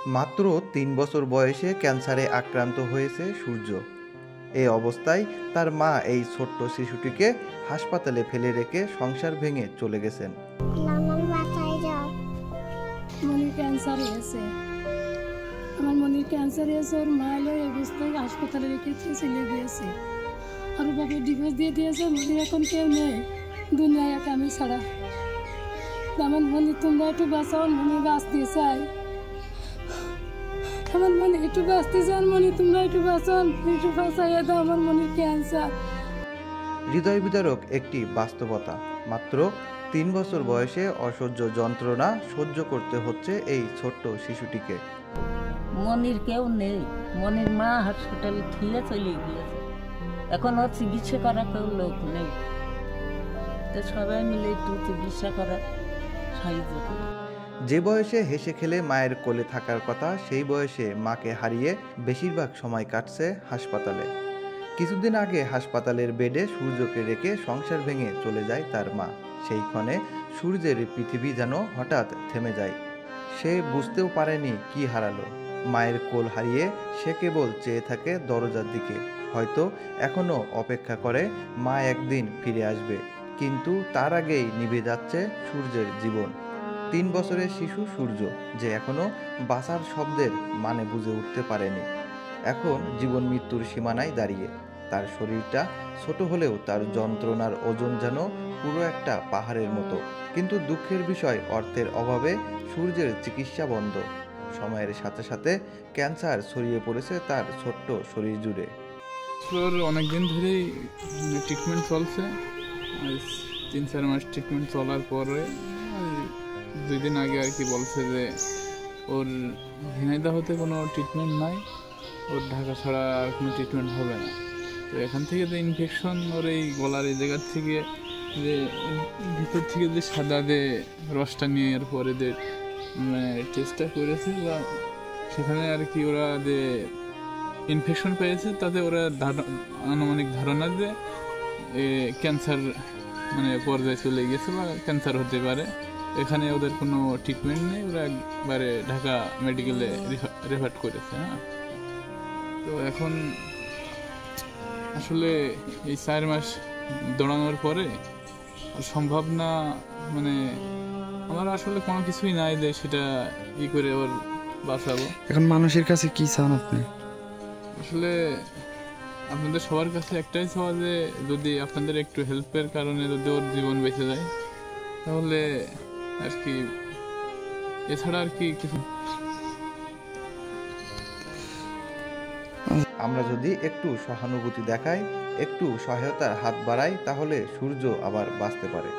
মাত্র ৩ বছর বয়সে ক্যান্সারে আক্রান্ত হয়েছে সূর্য। এই অবস্থায় তার মা এই ছোট্ট শিশুটিকে হাসপাতালে ফেলে রেখে সংসার ভেঙে চলে গেছেন। মনির ক্যান্সার হয়েছে, আমার মনির ক্যান্সার হয়েছে। ওর মা এলো এই অবস্থায় হাসপাতালে রেখে চলে গিয়েছে। আর বাবা ডিভোর্স দিয়ে দিয়েছে। মনির এখন কেউ নেই দুনিয়ায়, একা আমি ছাড়া। আমার মনি তোমরা একটু বাঁচাও, মনি বাঁচতে চাই। আমার মনে একটু বাঁচতে চান, মনি তোমরা একটু বাঁচান, একটু বাঁচাইয়া দাও আমার মনির ক্যান্সার। হৃদয় বিদারক একটি বাস্তবতা। মাত্র ৩ বছর বয়সে অসহ্য যন্ত্রণা সহ্য করতে হচ্ছে এই ছোট্ট শিশুটিকে। মনির কেউ নেই, মনির মা হাসপাতালে থুয়ে চলে গিয়েছে। এখন ওর চিকিৎসা করা কেউ লোক নেই, তো সবাই মিলে একটু চিকিৎসা করার সাহায্য করে। যে বয়সে হেসে খেলে মায়ের কোলে থাকার কথা, সেই বয়সে মাকে হারিয়ে বেশিরভাগ সময় কাটছে হাসপাতালে। কিছুদিন আগে হাসপাতালের বেডে সূর্যকে রেখে সংসার ভেঙে চলে যায় তার মা। সেই ক্ষণে সূর্যের পৃথিবী যেন হঠাৎ থেমে যায়। সে বুঝতেও পারেনি কি হারালো। মায়ের কোল হারিয়ে সে কেবল চেয়ে থাকে দরজার দিকে। হয়তো এখনো অপেক্ষা করে মা একদিন ফিরে আসবে, কিন্তু তার আগেই নিভে যাচ্ছে সূর্যের জীবন। ৩ বছরের শিশু সূর্য, যে এখনো বাঁচার শব্দের মানে বুঝে উঠতে পারেনি, এখন জীবন মৃত্যুর সীমানায় দাঁড়িয়ে। তার শরীরটা ছোট হলেও তার যন্ত্রণার ওজন যেন পুরো একটা পাহাড়ের মতো। কিন্তু দুঃখের বিষয়, অর্থের অভাবে সূর্যের চিকিৎসা বন্ধ। সময়ের সাথে সাথে ক্যান্সার ছড়িয়ে পড়েছে তার ছোট্ট শরীর জুড়ে। অনেকদিন ধরেই ট্রিটমেন্ট চলছে। ৩-৪ মাস ট্রিটমেন্ট চলার পরে 2 দিন আগে আর কি বলছে যে ওর ঝিনাইদহ হতে কোনো ট্রিটমেন্ট নাই, ওর ঢাকা ছাড়া আর কোনো ট্রিটমেন্ট হবে না। তো এখান থেকে যে ইনফেকশন ওর এই গলার এই জায়গার থেকে যে ভিতর থেকে যে সাদা যে রসটা নিয়ে এর পরে যে মানে টেস্টটা করেছে, বা সেখানে আর কি ওরা যে ইনফেকশন পেয়েছে, তাতে ওরা আনুমানিক ধারণা যে ক্যান্সার মানে পর্যায়ে চলে গেছে বা ক্যান্সার হতে পারে। এখানে ওদের কোনো ট্রিটমেন্ট নেই, ওরা একবারে ঢাকা মেডিকেলে রেফার করেছে। হ্যাঁ, তো এখন আসলে এই 4 মাস দৌড়ানোর পরে সম্ভব না, মানে আমার আসলে কোনো কিছুই নাই যে সেটা ই করে ওর বাঁচাবো। এখন মানুষের কাছে কি চান আপনি? আসলে আপনাদের সবার কাছে একটাই চাওয়া যে যদি আপনাদের একটু হেল্পের কারণে যদি ওর জীবন বেঁচে যায়, তাহলে আর কি, এছাড়া আর কি কিছু। আমরা যদি একটু সহানুভূতি দেখাই, একটু সহায়তার হাত বাড়াই, তাহলে সূর্য আবার বাঁচতে পারে।